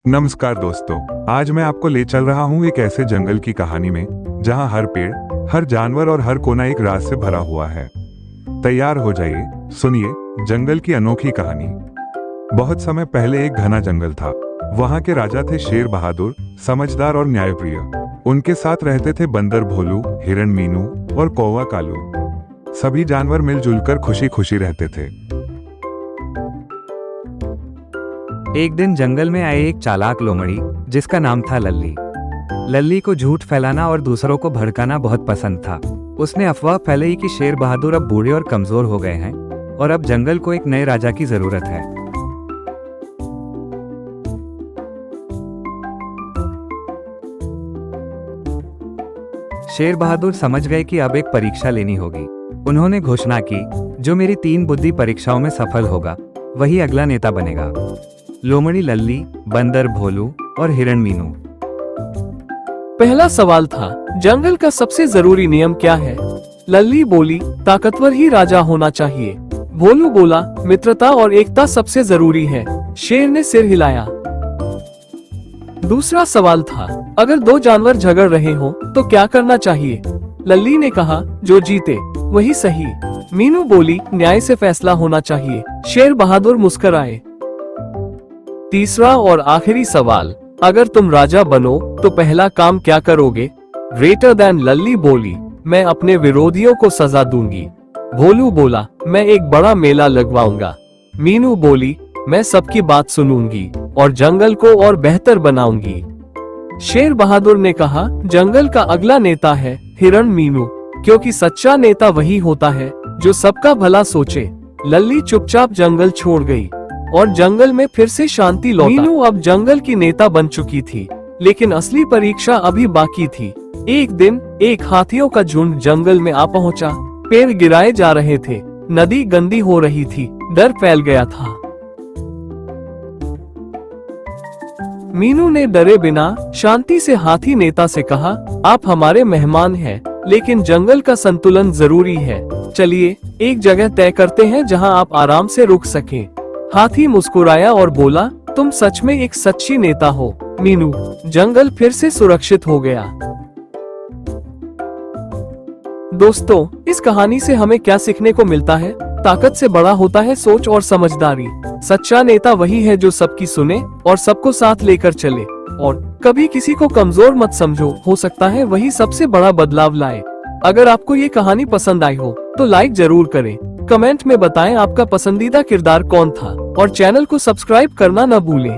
नमस्कार दोस्तों, आज मैं आपको ले चल रहा हूँ एक ऐसे जंगल की कहानी में जहाँ हर पेड़, हर जानवर और हर कोना एक राज से भरा हुआ है। तैयार हो जाइए, सुनिए जंगल की अनोखी कहानी। बहुत समय पहले एक घना जंगल था। वहाँ के राजा थे शेर बहादुर, समझदार और न्यायप्रिय। उनके साथ रहते थे बंदर भोलू, हिरण मीनू और कौवा कालू। सभी जानवर मिलजुल कर खुशी खुशी रहते थे। एक दिन जंगल में आए एक चालाक लोमड़ी जिसका नाम था लल्ली। लल्ली को झूठ फैलाना और दूसरों को भड़काना बहुत पसंद था। उसने अफवाह फैलाई कि शेर बहादुर अब बूढ़े और कमजोर हो गए हैं और अब जंगल को एक नए राजा की जरूरत है। शेर बहादुर समझ गए कि अब एक परीक्षा लेनी होगी। उन्होंने घोषणा की, जो मेरी 3 बुद्धि परीक्षाओं में सफल होगा वही अगला नेता बनेगा। लोमड़ी लल्ली, बंदर भोलू और हिरण मीनू। पहला सवाल था, जंगल का सबसे जरूरी नियम क्या है? लल्ली बोली, ताकतवर ही राजा होना चाहिए। भोलू बोला, मित्रता और एकता सबसे जरूरी है। शेर ने सिर हिलाया। दूसरा सवाल था, अगर 2 जानवर झगड़ रहे हो तो क्या करना चाहिए? लल्ली ने कहा, जो जीते वही सही। मीनू बोली, न्याय से फैसला होना चाहिए। शेर बहादुर मुस्कुराए। तीसरा और आखिरी सवाल, अगर तुम राजा बनो तो पहला काम क्या करोगे? ग्रेटर देन लल्ली बोली, मैं अपने विरोधियों को सजा दूंगी। भोलू बोला, मैं एक बड़ा मेला लगवाऊंगा। मीनू बोली, मैं सबकी बात सुनूंगी और जंगल को और बेहतर बनाऊंगी। शेर बहादुर ने कहा, जंगल का अगला नेता है हिरण मीनू, क्योंकि सच्चा नेता वही होता है जो सबका भला सोचे। लल्ली चुपचाप जंगल छोड़ गई और जंगल में फिर से शांति लौटा। मीनू अब जंगल की नेता बन चुकी थी, लेकिन असली परीक्षा अभी बाकी थी। एक दिन एक हाथियों का झुंड जंगल में आ पहुंचा। पेड़ गिराए जा रहे थे, नदी गंदी हो रही थी, डर फैल गया था। मीनू ने डरे बिना शांति से हाथी नेता से कहा, आप हमारे मेहमान हैं, लेकिन जंगल का संतुलन जरूरी है। चलिए एक जगह तय करते हैं जहां आप आराम से रुक सकें। हाथी मुस्कुराया और बोला, तुम सच में एक सच्ची नेता हो मीनू। जंगल फिर से सुरक्षित हो गया। दोस्तों, इस कहानी से हमें क्या सीखने को मिलता है? ताकत से बड़ा होता है सोच और समझदारी। सच्चा नेता वही है जो सबकी सुने और सबको साथ लेकर चले। और कभी किसी को कमजोर मत समझो, हो सकता है वही सबसे बड़ा बदलाव लाए। अगर आपको ये कहानी पसंद आई हो तो लाइक जरूर करें। कमेंट में बताएं आपका पसंदीदा किरदार कौन था और चैनल को सब्सक्राइब करना न भूलें।